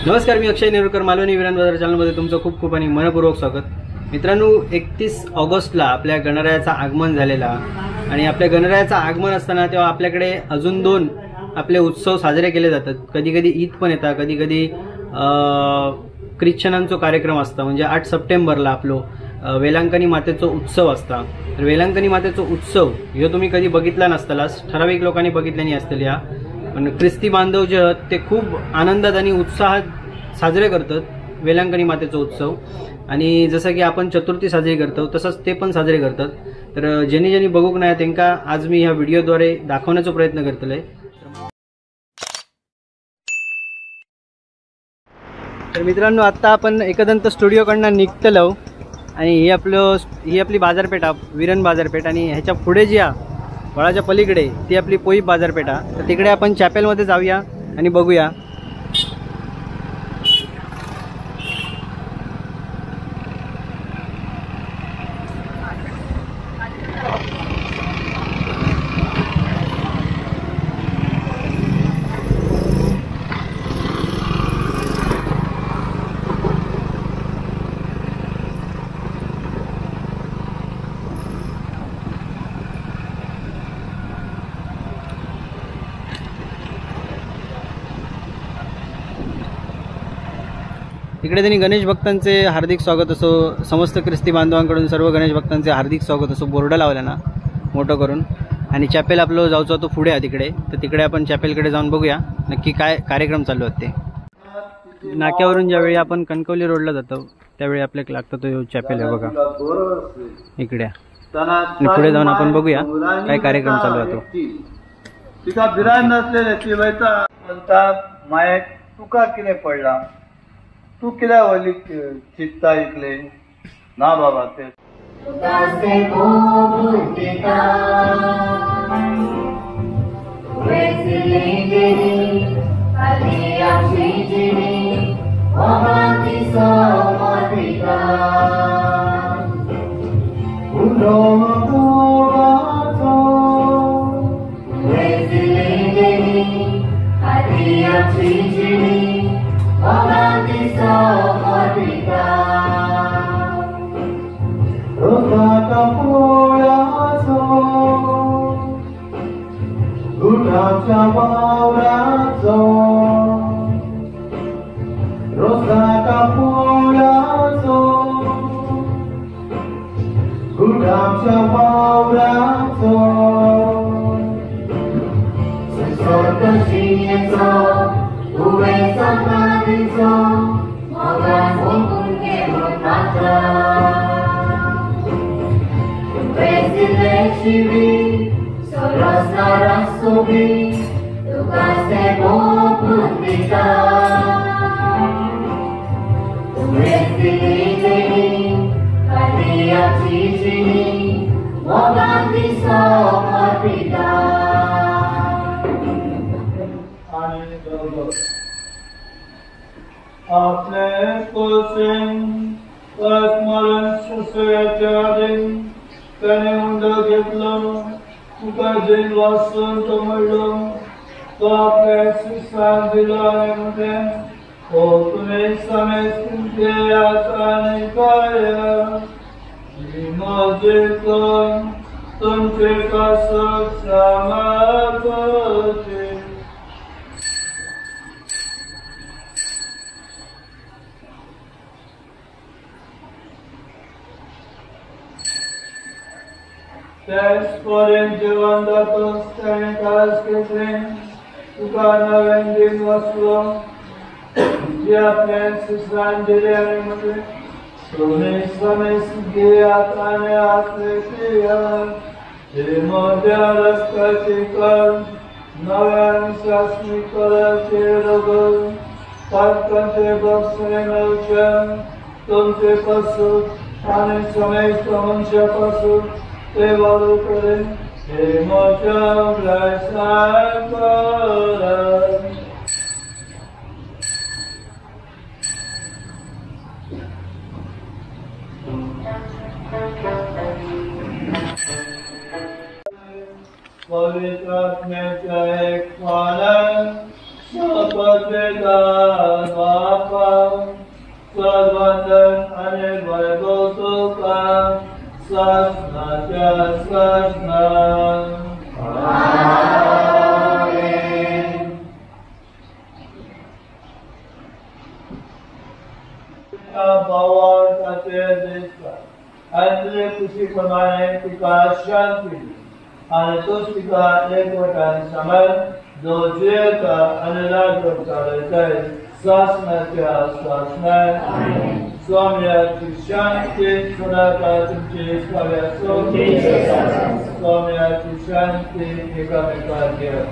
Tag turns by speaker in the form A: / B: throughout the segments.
A: नमस्कार, मी अक्षय नेरुरकर, मालवणी विरान बाजार चॅनलमध्ये तुमचं खूप खूप आणि मनपूर्वक स्वागत. मित्रांनो, 31 ऑगस्टला आपल्या गणरायाचं आगमन झालेला आणि आपल्या गणरायाचं आगमन असताना तेव्हा आपल्याकडे अजून 2 आपले उत्सव साजरे केले जातात. कधी कधी ईद पण येतात, कधी कधी ख्रिश्चनांचा कार्यक्रम असता. म्हणजे 8 सप्टेंबरला आपलो वेलांकणी मातेचा उत्सव असता. तर वेलांकणी मातेचा उत्सव ह्यो तुम्ही कधी बघितला नसतालाच, ठराविक लोकांनी बघितल्यानी असतल्या. पण ख्रिस्ती बांधव जे आहेत ते खूप आनंदात आणि उत्साहात साजरे करतात वेलांकणी मातेचा उत्सव. आणि जसं की आपण चतुर्थी साजरी करतो तसंच ते पण साजरे करतात. तर ज्यांनी ज्यांनी बघूक नाही त्यांना आज मी ह्या व्हिडिओद्वारे दाखवण्याचा प्रयत्न करतोय. तर मित्रांनो, आता आपण एकदंत स्टुडिओकडनं निघतलो आणि ही आपली बाजारपेठ, विरण बाजारपेठ, आणि ह्याच्या पुढे जी आहे वळाच्या पलीकडे ती आपली पोई बाजारपेठ. तर तिकडे आपण चॅपेलमध्ये जाऊया आणि बघूया. इकडे त्यांनी गणेश भक्तांचे हार्दिक स्वागत असो, समस्त ख्रिस्ती बांधवांकडून सर्व गणेश भक्तांचे हार्दिक स्वागत असो बोर्ड लावला ना मोठं करून. आणि चॅपेल आपलं जाऊचा तो पुढे आहे तिकडे. तर तिकडे आपण चॅपेलकडे जाऊन बघूया नक्की काय कार्यक्रम चालू आहेत ते. नाक्यावरून ज्यावेळी आपण कणकवली रोडला जातो त्यावेळी आपल्याला लागतो तो चॅपेल आहे बघा इकडे. आणि पुढे जाऊन आपण बघूया काय कार्यक्रम चालू आहे तो.
B: तिका बिरान नसलेल्याची वयता म्हणतात माये तुका कितें पडला, तू कित्याक व्हडली चित्ता इकले ना बाबा. ते आपले कोसेन स्मरण सुसयाच्या दिन त्याने मुंड घेतलं, तुका जैन वाचून तो म्हणलो, तो आपल्या शिष्यान दिला आणि म्हणते, हो तुम्ही समय तुमचे आचाराने काय माझे कोण तुमचे कसं समाजाचे. त्याचपर्यंत जेवण जातोस त्याने काळज घेतले, तुका नव्यान दिन वाचलो जे आपल्या शिष्यान दिले आणि म्हटले, तुम्ही समय घे आताने आसले ते मोठ्या रस्त्याची कर नव्यान शासनी कराचे रगल पालकांचे बसणे नवचन तुमचे पासून आणि समय मनुष्यापासून ते वारू करे हे मोठ्या ग्रासाय कर. पवित्र आत्म्याच्या एक पालन पत्रिका बापा सर्वंदन आणि वैभव तुका शासनाच्या शासना भावाचे दिसता आणि खुशीप्रमाणे तुका शांती आणि तोच तुका एकवटान सांभाळ जो जियेता आणि राज्य चालयताय शासनाच्या शासनाय स्वाम्याची शांती सदाकाळ तुमची स्वामी असो स्वाम्याची शांती एकामेकांत घ्या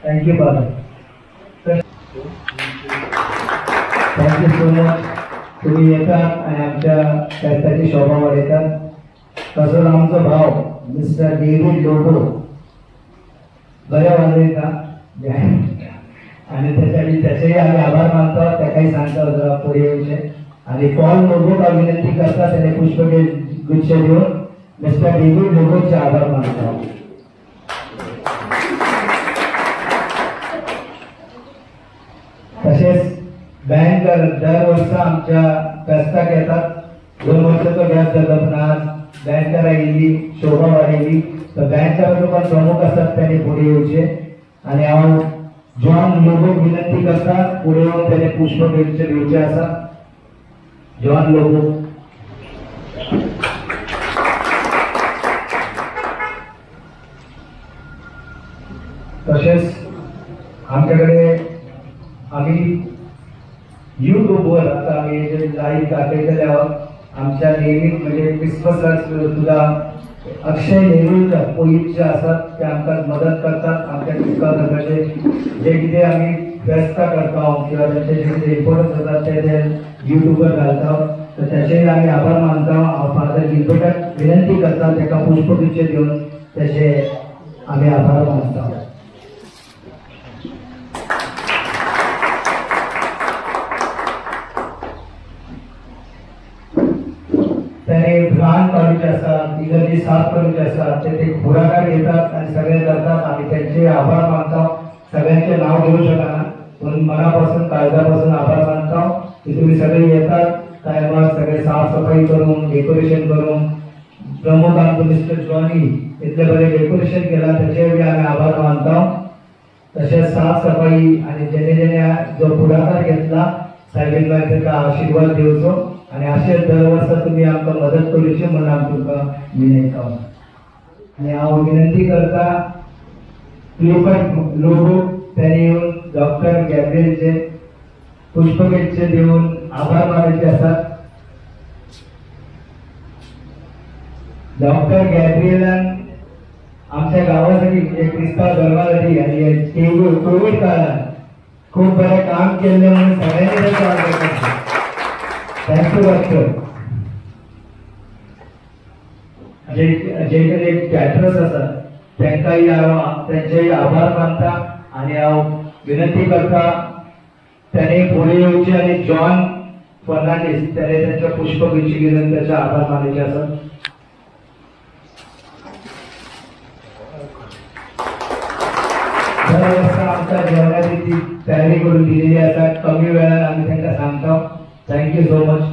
C: थँक्यू बाबा. Thank you so much. तुम्ही येतात आणि आमच्या त्याची शोभा वाढवतात. तसंच आमचा भाव मिस्टर डेव्हिड लोबो बऱ्या वाजले का आणि त्याचेही आम्ही आभार मानतो. त्या काही सांगता जरा पुढे येऊचे आणि पॉल लोबोला विनंती करता त्याने पुष्पगुच्छ देऊन मिस्टर डेव्हिड लोबोचे आभार मानतो. तसेच बँक दरवर्षी आमच्या फेस्ताक येतात. 2 वर्षाचा व्याज जगपणार बँकर आयली शोभा वाढली तर बँकर पण प्रमुख असतात त्याने पुढे येऊचे आणि हांव जॉन लोबो विनंती करता पुढे येऊन त्याने पुष्पगुच्छ दिवचे असा. जॉन लोबो. तसेच आमच्याकडे आम्ही यूट्यूबवर आता आम्ही जे लाईव्ह दाखवलेले आहोत. आमच्या नेहमी म्हणजे क्रिसमसला सुद्धा अक्षय नेहरू पोलीसचे असतात ते आमकां मदत करतात. आमच्या टिकाचे जे कितें आम्ही व्यस्त करता किंवा त्यांचे जे कितें इम्पॉर्टन्स असतात ते यूट्यूबवर घालता तर त्याचेही आम्ही आभार मानता. फादर गिल्बर्टाक विनंती करता ताका पुष्पगुच्छ देऊन त्याचे आम्ही आभार मानता. त्याने घाण काढूचे असतात इगर्जी साफ करूचे असतात ते पुढाकार घेतात आणि सगळे करतात. आम्ही त्यांचे आभार मानतो. सगळ्यांचे नाव घेऊ शकणार पण मनापासून काळजापासून आभार मानतो की तुम्ही सगळे येतात टायमार सगळे साफसफाई करून डेकोरेशन करून. प्रमुख आमचं मिस्टर जॉनी इतले बरे डेकोरेशन केला त्याचेही आम्ही आभार मानतो. तसेच साफसफाई आणि जेणे जेणे जो पुढाकार घेतला साहेबांना त्याचा आशीर्वाद देवचो आणि असे दरवर्षा तुम्ही आमकां मदत करूची म्हणून आमी तुमकां विनयता. आणि हांव विनंती करता क्लिफर्ड लोबो त्याने येऊन डॉक्टर गॅब्रिएलचे पुष्पगुच्छ देऊन आभार मानायचे असतात. डॉक्टर गॅब्रिएलान आमच्या गावासाठी म्हणजे क्रिस्ताव धर्मासाठी आणि कोविड काळात खूप बरे काम केले म्हणून सगळ्यांनी थँक्यू डॉक्टर. जे कधी कॅटरर्स असतात त्यांचाही त्यांचेही आभार मानता आणि हांव विनंती करता त्याने पुढे येऊचे आणि जॉन फर्नांडीस त्याने त्यांच्या पुष्पगुच्छ घेऊन त्याचे आभार मानायचे असतात. आमच्या जेवणाची तयारी करून दिलेली असतात. कमी वेळात आम्ही त्यांना सांगतो. Thank you so much.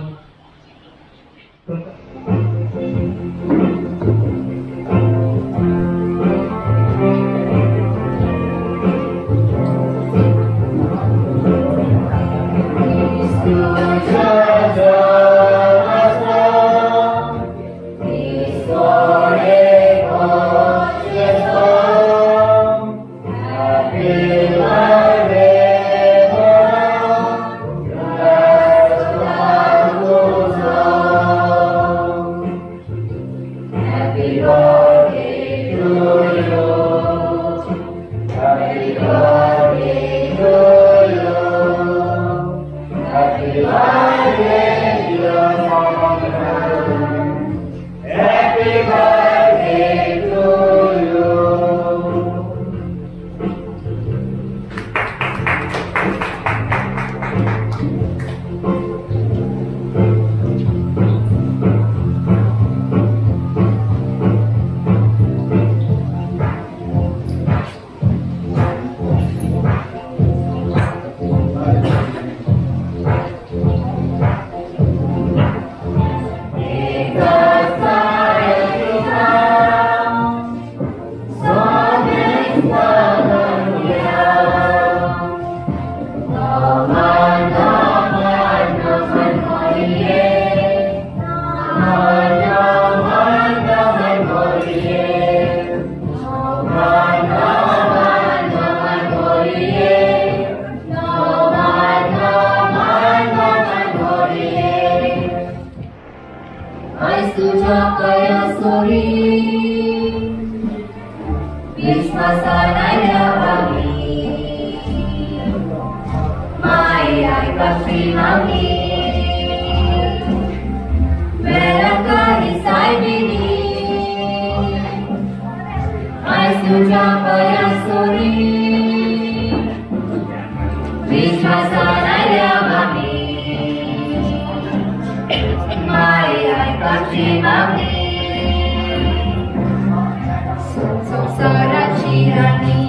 D: संसाराची राणी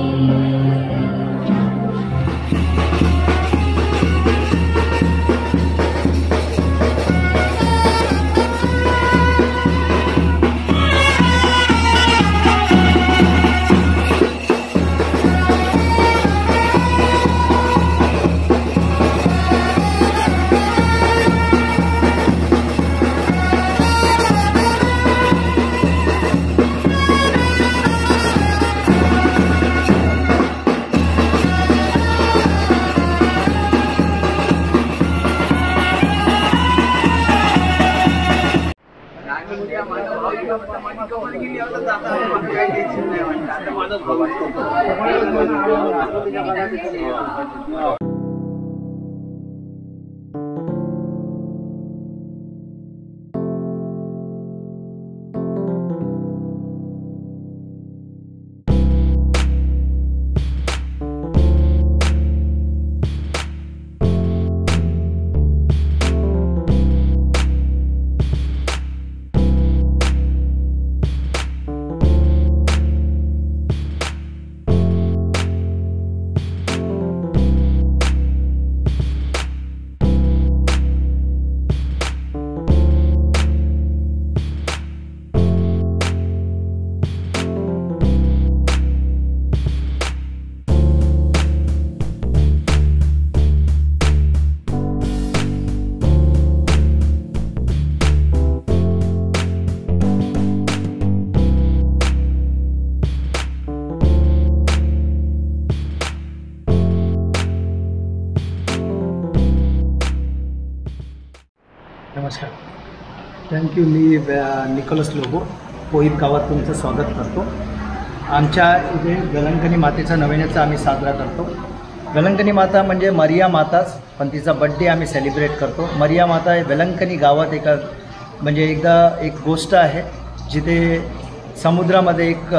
C: नमस्कार, थँक्यू. मी निकोलस लोबो पोईप गावात तुमचं स्वागत करतो. आमच्या इथे वेलंकणी मातेचा नवीनचा आम्ही साजरा करतो. वेलंकणी माता म्हणजे मरिया माताच, पण तिचा बड्डे आम्ही सेलिब्रेट करतो. मरिया माता हे वेलंकणी गावात एक गोष्ट आहे जिथे समुद्रामध्ये एक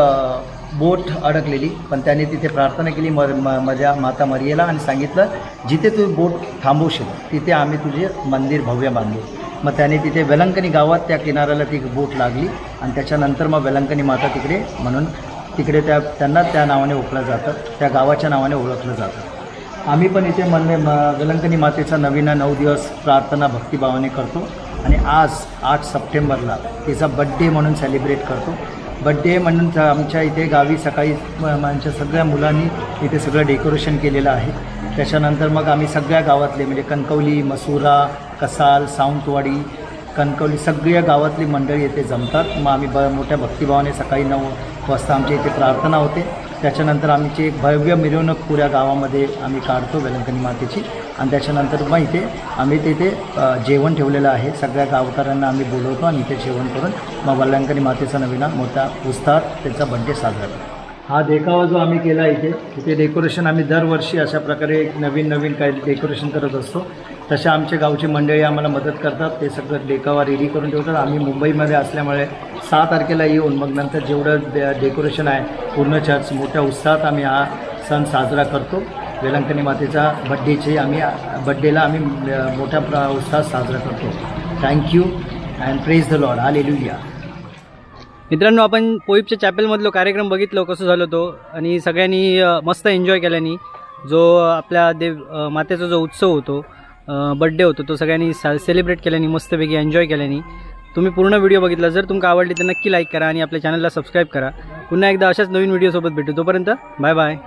C: बोट अडकलेली, पण त्याने तिथे प्रार्थना केली माझ्या माता मरियेला आणि सांगितलं जिथे तू बोट थांबवशील तिथे आम्ही तुझे मंदिर भव्य बांधू. मग त्याने तिथे वेलंकणी गावात त्या किनाऱ्याला ती बोट लागली आणि त्याच्यानंतर मग वेलंकणी माता तिकडे म्हणून तिकडे त्यांना त्या नावाने ओळखलं जातं, त्या गावाच्या नावाने ओळखलं जातं. आम्ही पण इथे वेलंकणी मातेचा नवीन 9 दिवस प्रार्थना भक्तिभावाने करतो आणि आज 8 सप्टेंबरला तिचा बड्डे म्हणून सेलिब्रेट करतो. बड्डे म्हणून आमच्या इथे गावी सकाळी आमच्या सगळ्या मुलांनी इथे सगळं डेकोरेशन केलेलं आहे. त्याच्यानंतर मग आम्ही सगळ्या गावातले म्हणजे कणकवली, मसुरा, कसाल, सावंतवाडी, कणकवली सगळ्या गावातली मंडळी येथे जमतात. मग आम्ही मोठ्या भक्तिभावाने सकाळी 9 वाजता आमच्या इथे प्रार्थना होते. त्याच्यानंतर आमची एक भव्य मिरवणूक पुऱ्या गावामध्ये आम्ही काढतो वेलंकणी मातेची आणि त्याच्यानंतर मग इथे आम्ही तिथे जेवण ठेवलेलं आहे. सगळ्या गावकऱ्यांना आम्ही बोलवतो आणि इथे जेवण करून मग वेलंकणी मातेचा नवीन मोठा उत्साहात त्याचा बड्डे साजरा करतो. हा देखावा जो आम्ही केला इथे डेकोरेशन आम्ही दरवर्षी अशा प्रकारे नवीन काही डेकोरेशन करत असतो. तशा आमच्या गावची मंडळी आम्हाला मदत करतात, ते सगळं देखावा रेडी करून ठेवतात. आम्ही मुंबईमध्ये असल्यामुळे 6 तारखेला येऊन मग नंतर जेवढं डेकोरेशन आहे पूर्ण चर्च मोठ्या उत्साहात आम्ही हा सण साजरा करतो. वेलंकणी मातेचा बड्डेला आम्ही मोठ्या उत्साहात साजरा करतो. Thank you and praise the Lord. Hallelujah.
A: मित्रांनो, आपण पोईपच्या चॅपेलमधलो कार्यक्रम बघितलो कसं झालं तो, आणि सगळ्यांनी मस्त एन्जॉय केल्यानी जो आपल्या मातेचा जो उत्सव होतो, बड्डे होतो, तो सगळ्यांनी सेलिब्रेट केल्यानी मस्तपैकी एन्जॉय केल्यानी. तुम्ही पूर्ण व्हिडिओ बघितला, जर तुमका आवडली तर नक्की लाईक करा आणि आपल्या चॅनलला सबस्क्राईब करा. पुन्हा एकदा अशाच नवीन व्हिडिओसोबत भेटू. तोपर्यंत बाय बाय.